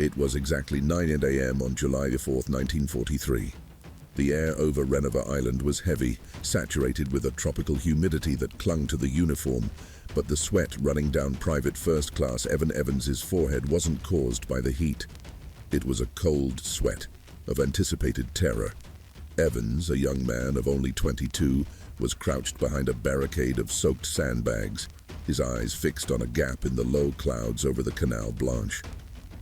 It was exactly 9 a.m. on July 4th, 1943. The air over Renova Island was heavy, saturated with a tropical humidity that clung to the uniform, but the sweat running down Private First Class Evan Evans's forehead wasn't caused by the heat. It was a cold sweat of anticipated terror. Evans, a young man of only 22, was crouched behind a barricade of soaked sandbags, his eyes fixed on a gap in the low clouds over the Canal Blanche.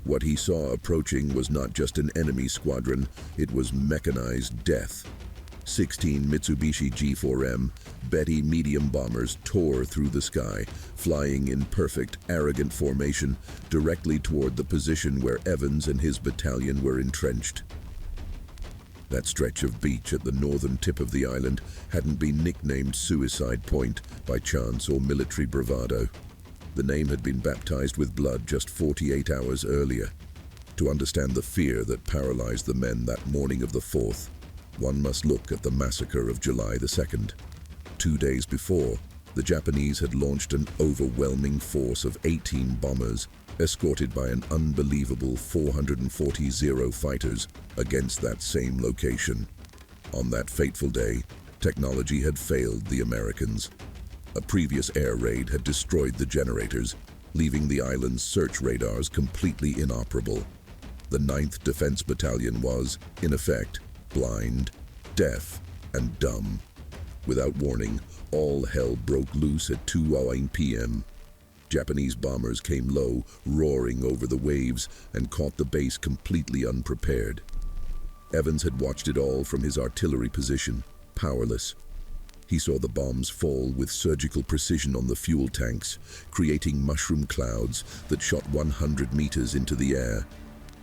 What he saw approaching was not just an enemy squadron, it was mechanized death. 16 Mitsubishi G4M Betty medium bombers tore through the sky, flying in perfect, arrogant formation directly toward the position where Evans and his battalion were entrenched. That stretch of beach at the northern tip of the island hadn't been nicknamed Suicide Point by chance or military bravado. The name had been baptized with blood just 48 hours earlier. To understand the fear that paralyzed the men that morning of the 4th, one must look at the massacre of July the 2nd. 2 days before, the Japanese had launched an overwhelming force of 18 bombers, escorted by an unbelievable 440 Zero fighters against that same location. On that fateful day, technology had failed the Americans. A previous air raid had destroyed the generators, leaving the island's search radars completely inoperable. The 9th Defense Battalion was, in effect, blind, deaf, and dumb. Without warning, all hell broke loose at 2:09 p.m. Japanese bombers came low, roaring over the waves, and caught the base completely unprepared. Evans had watched it all from his artillery position, powerless. He saw the bombs fall with surgical precision on the fuel tanks, creating mushroom clouds that shot 100 meters into the air.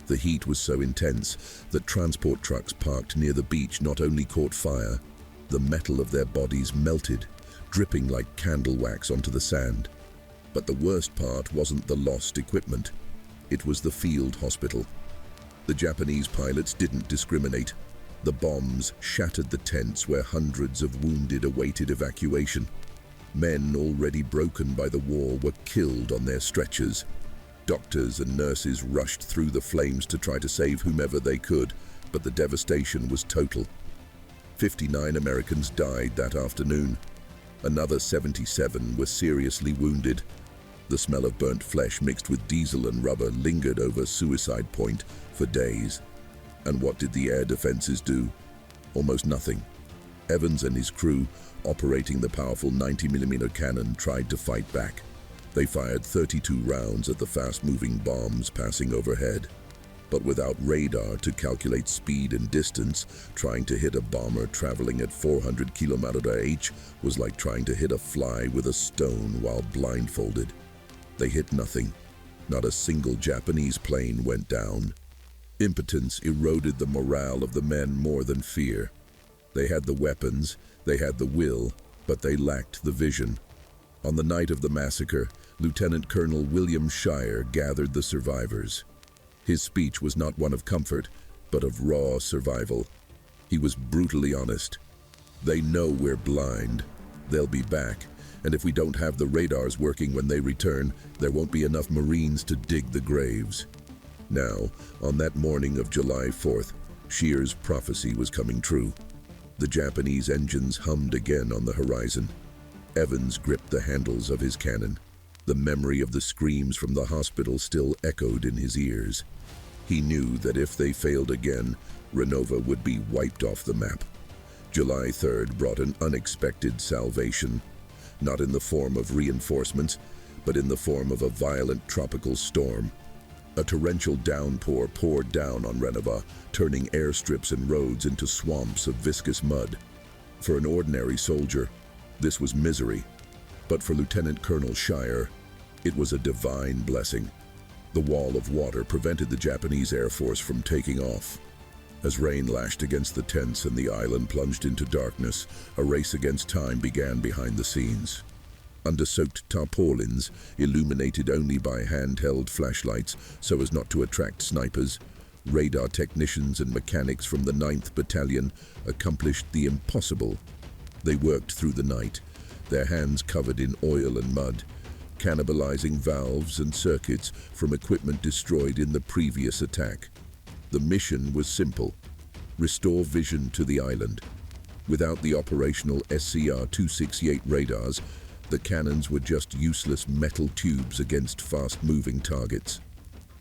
The heat was so intense that transport trucks parked near the beach not only caught fire, the metal of their bodies melted, dripping like candle wax onto the sand. But the worst part wasn't the lost equipment. It was the field hospital. The Japanese pilots didn't discriminate. The bombs shattered the tents where hundreds of wounded awaited evacuation. Men already broken by the war were killed on their stretchers. Doctors and nurses rushed through the flames to try to save whomever they could, but the devastation was total. 59 Americans died that afternoon. Another 77 were seriously wounded. The smell of burnt flesh mixed with diesel and rubber lingered over Suicide Point for days. And what did the air defenses do? Almost nothing. Evans and his crew, operating the powerful 90mm cannon, tried to fight back. They fired 32 rounds at the fast-moving bombs passing overhead. But without radar to calculate speed and distance, trying to hit a bomber traveling at 400 km/h was like trying to hit a fly with a stone while blindfolded. They hit nothing. Not a single Japanese plane went down. Impotence eroded the morale of the men more than fear. They had the weapons, they had the will, but they lacked the vision. On the night of the massacre, Lieutenant Colonel William Shire gathered the survivors. His speech was not one of comfort, but of raw survival. He was brutally honest. They know we're blind. They'll be back, and if we don't have the radars working when they return, there won't be enough Marines to dig the graves. Now, on that morning of July 4th, Shire's prophecy was coming true. The Japanese engines hummed again on the horizon. Evans gripped the handles of his cannon. The memory of the screams from the hospital still echoed in his ears. He knew that if they failed again, Renova would be wiped off the map. July 3rd brought an unexpected salvation, not in the form of reinforcements, but in the form of a violent tropical storm. A torrential downpour poured down on Renova, turning airstrips and roads into swamps of viscous mud. For an ordinary soldier, this was misery, but for Lieutenant Colonel Shire, it was a divine blessing. The wall of water prevented the Japanese Air Force from taking off. As rain lashed against the tents and the island plunged into darkness, a race against time began behind the scenes. Under soaked tarpaulins, illuminated only by handheld flashlights so as not to attract snipers, radar technicians and mechanics from the 9th Battalion accomplished the impossible. They worked through the night, their hands covered in oil and mud, cannibalizing valves and circuits from equipment destroyed in the previous attack. The mission was simple: restore vision to the island. Without the operational SCR-268 radars, the cannons were just useless metal tubes against fast-moving targets.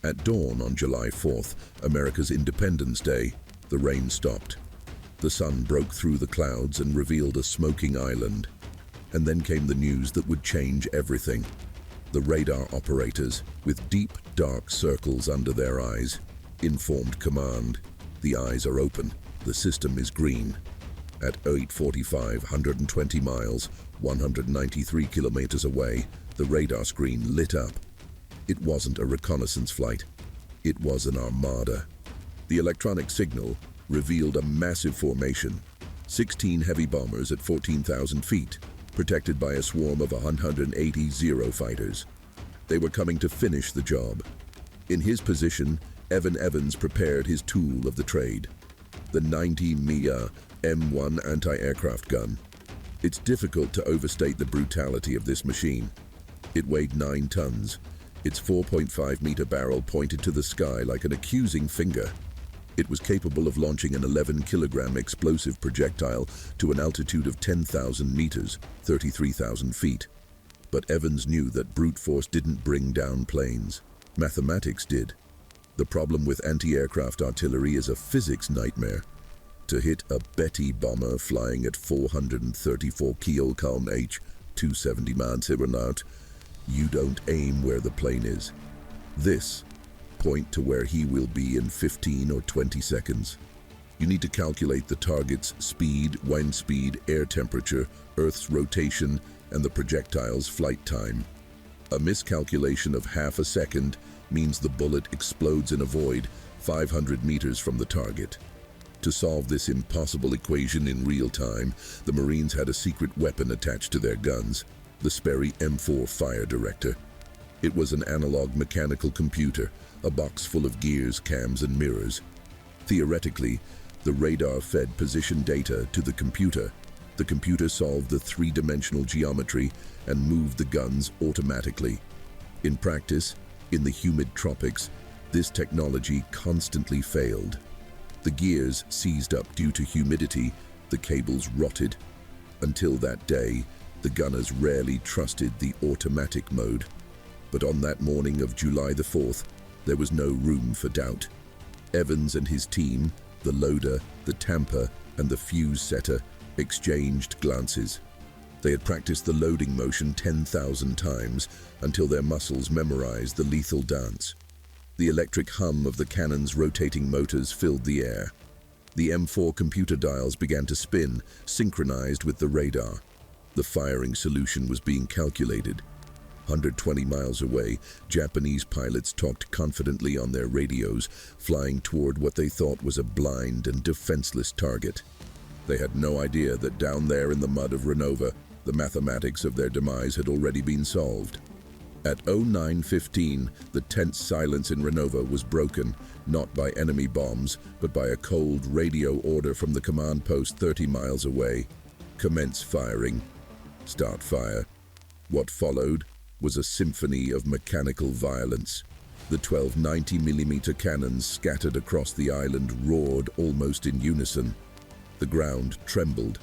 At dawn on July 4th, America's Independence Day, the rain stopped. The sun broke through the clouds and revealed a smoking island. And then came the news that would change everything. The radar operators, with deep, dark circles under their eyes, informed command. The eyes are open. The system is green. At 8:45, 120 miles, 193 kilometers away, the radar screen lit up. It wasn't a reconnaissance flight. It was an armada. The electronic signal revealed a massive formation, 16 heavy bombers at 14,000 feet, protected by a swarm of 180 Zero fighters. They were coming to finish the job. In his position, Evan Evans prepared his tool of the trade, the 90 MIA M1 anti-aircraft gun. It's difficult to overstate the brutality of this machine. It weighed 9 tons. Its 4.5-meter barrel pointed to the sky like an accusing finger. It was capable of launching an 11-kilogram explosive projectile to an altitude of 10,000 meters, 33,000 feet. But Evans knew that brute force didn't bring down planes. Mathematics did. The problem with anti-aircraft artillery is a physics nightmare. To hit a Betty bomber flying at 434 kilocalm H-270 Mansibernaut, you don't aim where the plane is. Point to where he will be in 15 or 20 seconds. You need to calculate the target's speed, wind speed, air temperature, Earth's rotation, and the projectile's flight time. A miscalculation of half a second means the bullet explodes in a void 500 meters from the target. To solve this impossible equation in real time, the Marines had a secret weapon attached to their guns, the Sperry M4 Fire Director. It was an analog mechanical computer, a box full of gears, cams, and mirrors. Theoretically, the radar fed position data to the computer. The computer solved the three-dimensional geometry and moved the guns automatically. In practice, in the humid tropics, this technology constantly failed. The gears seized up due to humidity, the cables rotted. Until that day, the gunners rarely trusted the automatic mode. But on that morning of July the 4th, there was no room for doubt. Evans and his team, the loader, the tamper, and the fuse setter, exchanged glances. They had practiced the loading motion 10,000 times until their muscles memorized the lethal dance. The electric hum of the cannon's rotating motors filled the air. The M4 computer dials began to spin, synchronized with the radar. The firing solution was being calculated. 120 miles away, Japanese pilots talked confidently on their radios, flying toward what they thought was a blind and defenseless target. They had no idea that down there in the mud of Renova, the mathematics of their demise had already been solved. At 09:15, the tense silence in Renova was broken, not by enemy bombs, but by a cold radio order from the command post 30 miles away. Commence firing. Start fire. What followed was a symphony of mechanical violence. The 12 90mm cannons scattered across the island roared almost in unison. The ground trembled.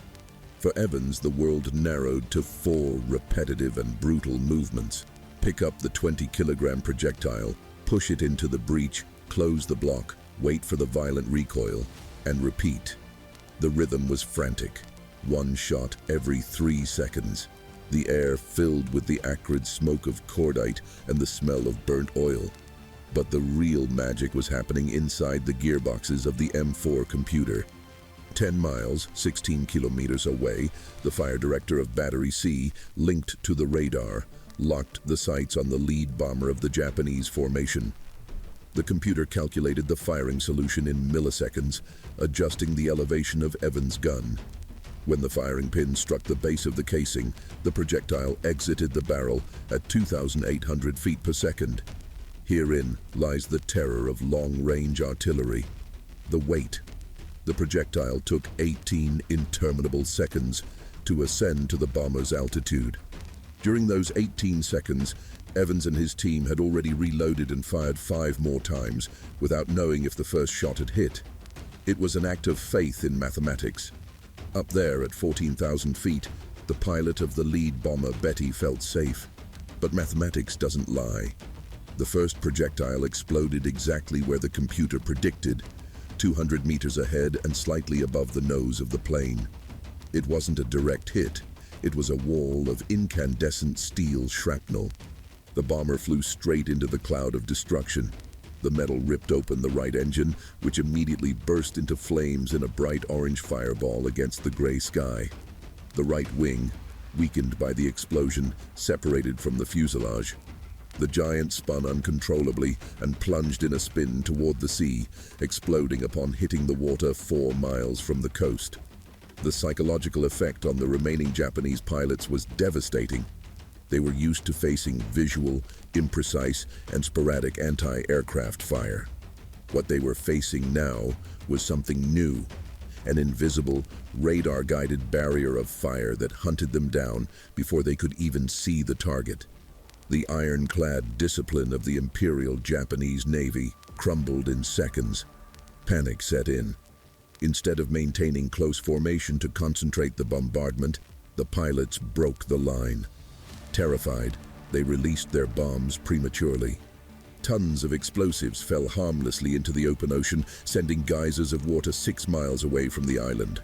For Evans, the world narrowed to 4 repetitive and brutal movements. Pick up the 20-kilogram projectile, push it into the breach, close the block, wait for the violent recoil, and repeat. The rhythm was frantic. 1 shot every 3 seconds. The air filled with the acrid smoke of cordite and the smell of burnt oil. But the real magic was happening inside the gearboxes of the M4 computer. 10 miles, 16 kilometers away, the fire director of Battery C, linked to the radar, locked the sights on the lead bomber of the Japanese formation. The computer calculated the firing solution in milliseconds, adjusting the elevation of Evans' gun. When the firing pin struck the base of the casing, the projectile exited the barrel at 2,800 feet per second. Herein lies the terror of long-range artillery. The weight. The projectile took 18 interminable seconds to ascend to the bomber's altitude. During those 18 seconds, Evans and his team had already reloaded and fired 5 more times without knowing if the first shot had hit. It was an act of faith in mathematics. Up there at 14,000 feet, the pilot of the lead bomber Betty felt safe. But mathematics doesn't lie. The first projectile exploded exactly where the computer predicted, 200 meters ahead and slightly above the nose of the plane. It wasn't a direct hit. It was a wall of incandescent steel shrapnel. The bomber flew straight into the cloud of destruction. The metal ripped open the right engine, which immediately burst into flames in a bright orange fireball against the gray sky. The right wing, weakened by the explosion, separated from the fuselage. The giant spun uncontrollably and plunged in a spin toward the sea, exploding upon hitting the water 4 miles from the coast. The psychological effect on the remaining Japanese pilots was devastating. They were used to facing visual, imprecise, and sporadic anti-aircraft fire. What they were facing now was something new, an invisible, radar-guided barrier of fire that hunted them down before they could even see the target. The ironclad discipline of the Imperial Japanese Navy crumbled in seconds. Panic set in. Instead of maintaining close formation to concentrate the bombardment, the pilots broke the line. Terrified, they released their bombs prematurely. Tons of explosives fell harmlessly into the open ocean, sending geysers of water 6 miles away from the island.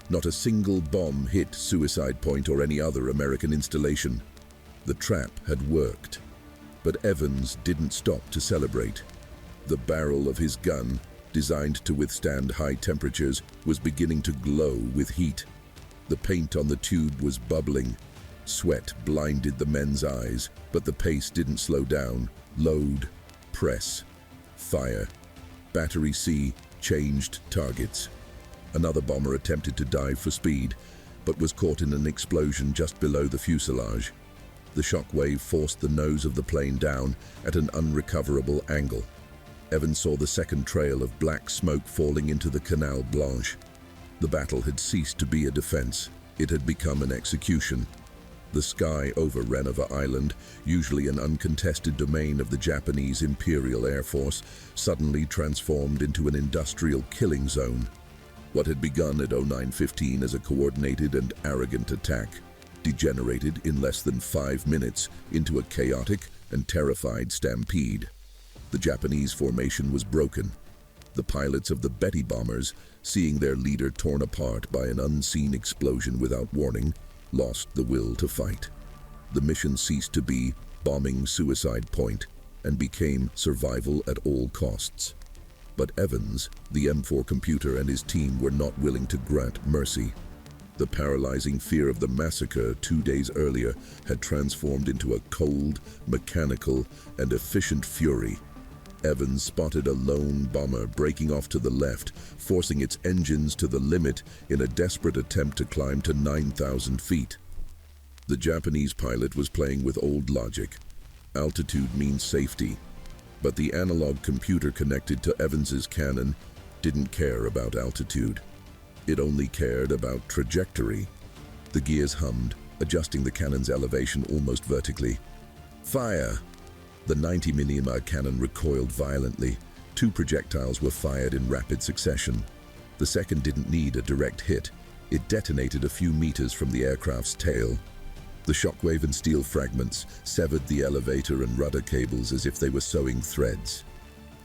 Not a single bomb hit Suicide Point or any other American installation. The trap had worked. But Evans didn't stop to celebrate. The barrel of his gun, designed to withstand high temperatures, was beginning to glow with heat. The paint on the tube was bubbling. Sweat blinded the men's eyes, but the pace didn't slow down. Load, press, fire. Battery C changed targets. Another bomber attempted to dive for speed, but was caught in an explosion just below the fuselage. The shockwave forced the nose of the plane down at an unrecoverable angle. Evans saw the second trail of black smoke falling into the Canal Blanche. The battle had ceased to be a defense. It had become an execution. The sky over Renova Island, usually an uncontested domain of the Japanese Imperial Air Force, suddenly transformed into an industrial killing zone. What had begun at 09:15 as a coordinated and arrogant attack degenerated in less than 5 minutes into a chaotic and terrified stampede. The Japanese formation was broken. The pilots of the Betty bombers, seeing their leader torn apart by an unseen explosion without warning, lost the will to fight. The mission ceased to be bombing Suicide Point and became survival at all costs. But Evans, the M4 computer, and his team were not willing to grant mercy. The paralyzing fear of the massacre 2 days earlier had transformed into a cold, mechanical, and efficient fury. Evans spotted a lone bomber breaking off to the left, forcing its engines to the limit in a desperate attempt to climb to 9,000 feet. The Japanese pilot was playing with old logic. Altitude means safety. But the analog computer connected to Evans's cannon didn't care about altitude. It only cared about trajectory. The gears hummed, adjusting the cannon's elevation almost vertically. Fire! The 90mm cannon recoiled violently. 2 projectiles were fired in rapid succession. The second didn't need a direct hit. It detonated a few meters from the aircraft's tail. The shockwave and steel fragments severed the elevator and rudder cables as if they were sewing threads.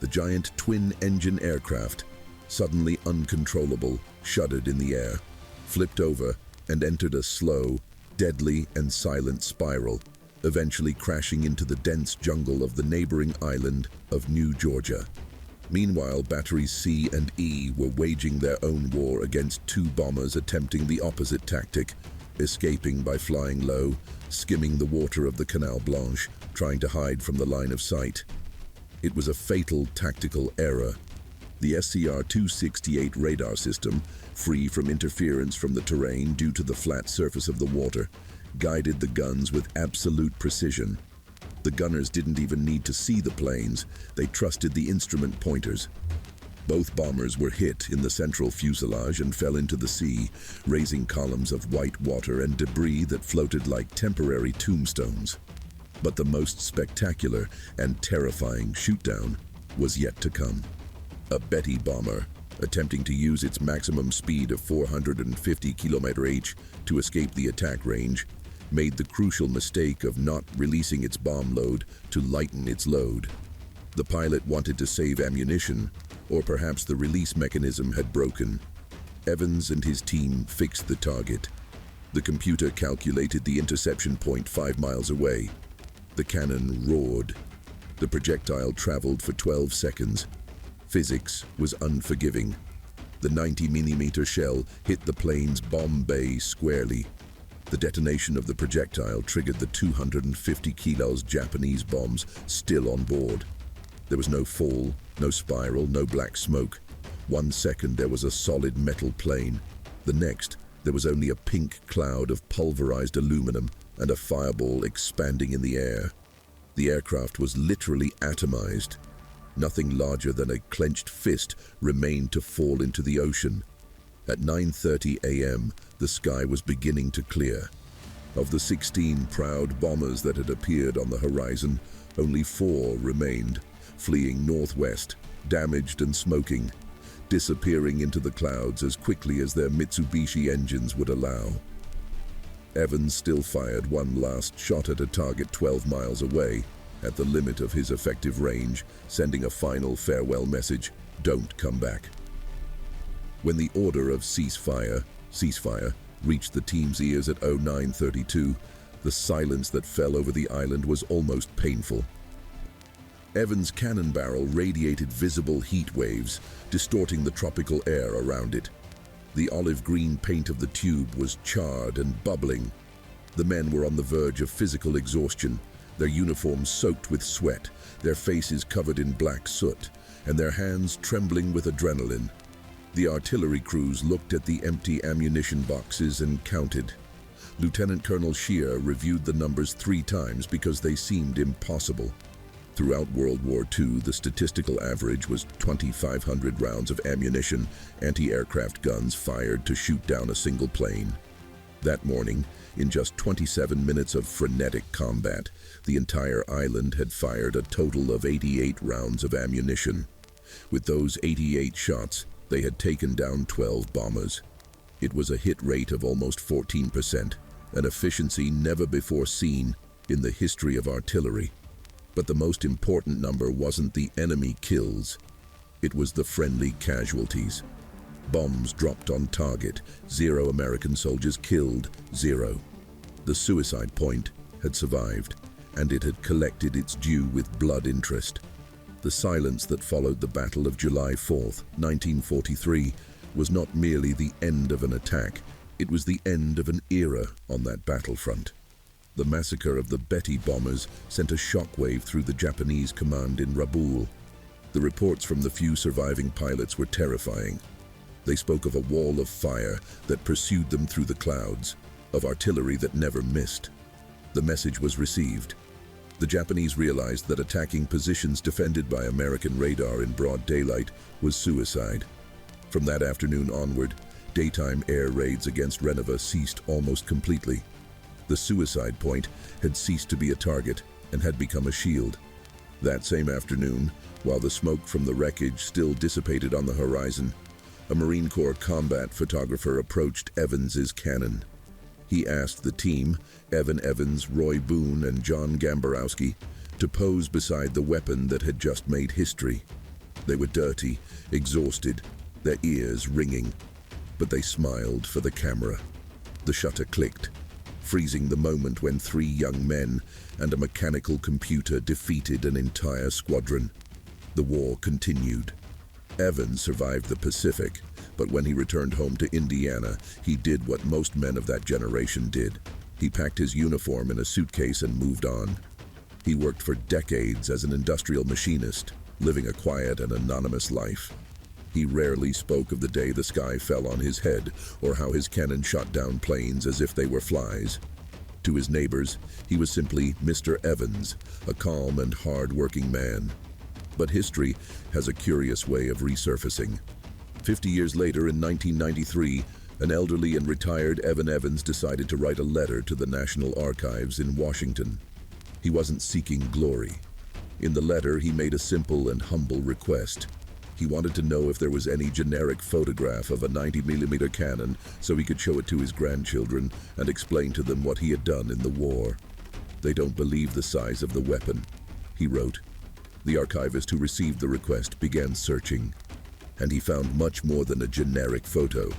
The giant twin-engine aircraft, suddenly uncontrollable, shuddered in the air, flipped over, and entered a slow, deadly, and silent spiral, eventually crashing into the dense jungle of the neighboring island of New Georgia. Meanwhile, batteries C and E were waging their own war against 2 bombers attempting the opposite tactic, escaping by flying low, skimming the water of the Canal Blanche, trying to hide from the line of sight. It was a fatal tactical error. The SCR-268 radar system, free from interference from the terrain due to the flat surface of the water, guided the guns with absolute precision. The gunners didn't even need to see the planes. They trusted the instrument pointers. Both bombers were hit in the central fuselage and fell into the sea, raising columns of white water and debris that floated like temporary tombstones. But the most spectacular and terrifying shootdown was yet to come. A Betty bomber, attempting to use its maximum speed of 450 km/h to escape the attack range, made the crucial mistake of not releasing its bomb load to lighten its load. The pilot wanted to save ammunition, or perhaps the release mechanism had broken. Evans and his team fixed the target. The computer calculated the interception point 5 miles away. The cannon roared. The projectile traveled for 12 seconds. Physics was unforgiving. The 90mm shell hit the plane's bomb bay squarely. The detonation of the projectile triggered the 250 kilos Japanese bombs still on board. There was no fall, no spiral, no black smoke. 1 second there was a solid metal plane. The next, there was only a pink cloud of pulverized aluminum and a fireball expanding in the air. The aircraft was literally atomized. Nothing larger than a clenched fist remained to fall into the ocean. At 9:30 a.m., the sky was beginning to clear. Of the 16 proud bombers that had appeared on the horizon, only 4 remained, fleeing northwest, damaged and smoking, disappearing into the clouds as quickly as their Mitsubishi engines would allow. Evans still fired one last shot at a target 12 miles away, at the limit of his effective range, sending a final farewell message: "Don't come back." When the order of ceasefire reached the team's ears at 09:32, the silence that fell over the island was almost painful. Evans' cannon barrel radiated visible heat waves, distorting the tropical air around it. The olive-green paint of the tube was charred and bubbling. The men were on the verge of physical exhaustion, their uniforms soaked with sweat, their faces covered in black soot, and their hands trembling with adrenaline. The artillery crews looked at the empty ammunition boxes and counted. Lieutenant Colonel Scheer reviewed the numbers 3 times because they seemed impossible. Throughout World War II, the statistical average was 2,500 rounds of ammunition anti-aircraft guns fired to shoot down a single plane. That morning, in just 27 minutes of frenetic combat, the entire island had fired a total of 88 rounds of ammunition. With those 88 shots, they had taken down 12 bombers. It was a hit rate of almost 14%, an efficiency never before seen in the history of artillery. But the most important number wasn't the enemy kills. It was the friendly casualties. Bombs dropped on target, 0 American soldiers killed, 0. The suicide point had survived, and it had collected its due with blood interest. The silence that followed the Battle of July 4th, 1943, was not merely the end of an attack, it was the end of an era on that battlefront. The massacre of the Betty bombers sent a shockwave through the Japanese command in Rabaul. The reports from the few surviving pilots were terrifying. They spoke of a wall of fire that pursued them through the clouds, of artillery that never missed. The message was received. The Japanese realized that attacking positions defended by American radar in broad daylight was suicide. From that afternoon onward, daytime air raids against Renova ceased almost completely. The suicide point had ceased to be a target and had become a shield. That same afternoon, while the smoke from the wreckage still dissipated on the horizon, a Marine Corps combat photographer approached Evans's cannon. He asked the team, Evan Evans, Roy Boone, and John Gamborowski, to pose beside the weapon that had just made history. They were dirty, exhausted, their ears ringing, but they smiled for the camera. The shutter clicked, freezing the moment when 3 young men and a mechanical computer defeated an entire squadron. The war continued. Evans survived the Pacific, but when he returned home to Indiana, he did what most men of that generation did. He packed his uniform in a suitcase and moved on. He worked for decades as an industrial machinist, living a quiet and anonymous life. He rarely spoke of the day the sky fell on his head or how his cannon shot down planes as if they were flies. To his neighbors, he was simply Mr. Evans, a calm and hard-working man. But history has a curious way of resurfacing. 50 years later, in 1993, an elderly and retired Evan Evans decided to write a letter to the National Archives in Washington. He wasn't seeking glory. In the letter, he made a simple and humble request. He wanted to know if there was any generic photograph of a 90mm cannon so he could show it to his grandchildren and explain to them what he had done in the war. "They don't believe the size of the weapon," he wrote. The archivist who received the request began searching, and he found much more than a generic photo.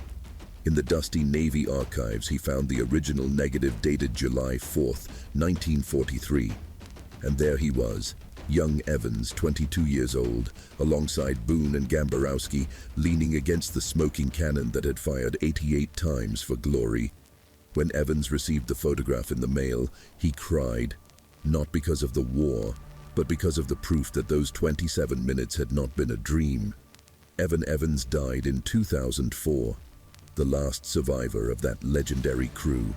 In the dusty Navy archives, he found the original negative dated July 4th, 1943. And there he was, young Evans, 22 years old, alongside Boone and Gamborowski, leaning against the smoking cannon that had fired 88 times for glory. When Evans received the photograph in the mail, he cried, not because of the war, but because of the proof that those 27 minutes had not been a dream. Evan Evans died in 2004, the last survivor of that legendary crew.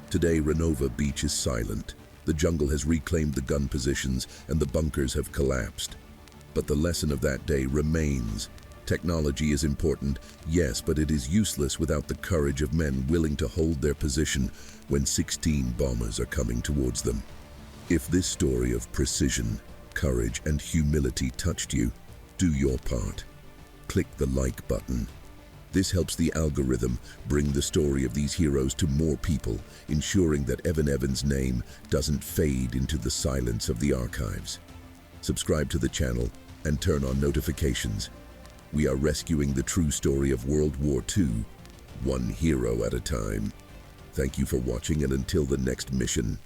Today, Renova Beach is silent. The jungle has reclaimed the gun positions and the bunkers have collapsed. But the lesson of that day remains. Technology is important, yes, but it is useless without the courage of men willing to hold their position when 16 bombers are coming towards them. If this story of precision, courage, and humility touched you, do your part. Click the like button. This helps the algorithm bring the story of these heroes to more people, ensuring that Evan Evans' name doesn't fade into the silence of the archives. Subscribe to the channel and turn on notifications. We are rescuing the true story of World War II, one hero at a time. Thank you for watching, and until the next mission.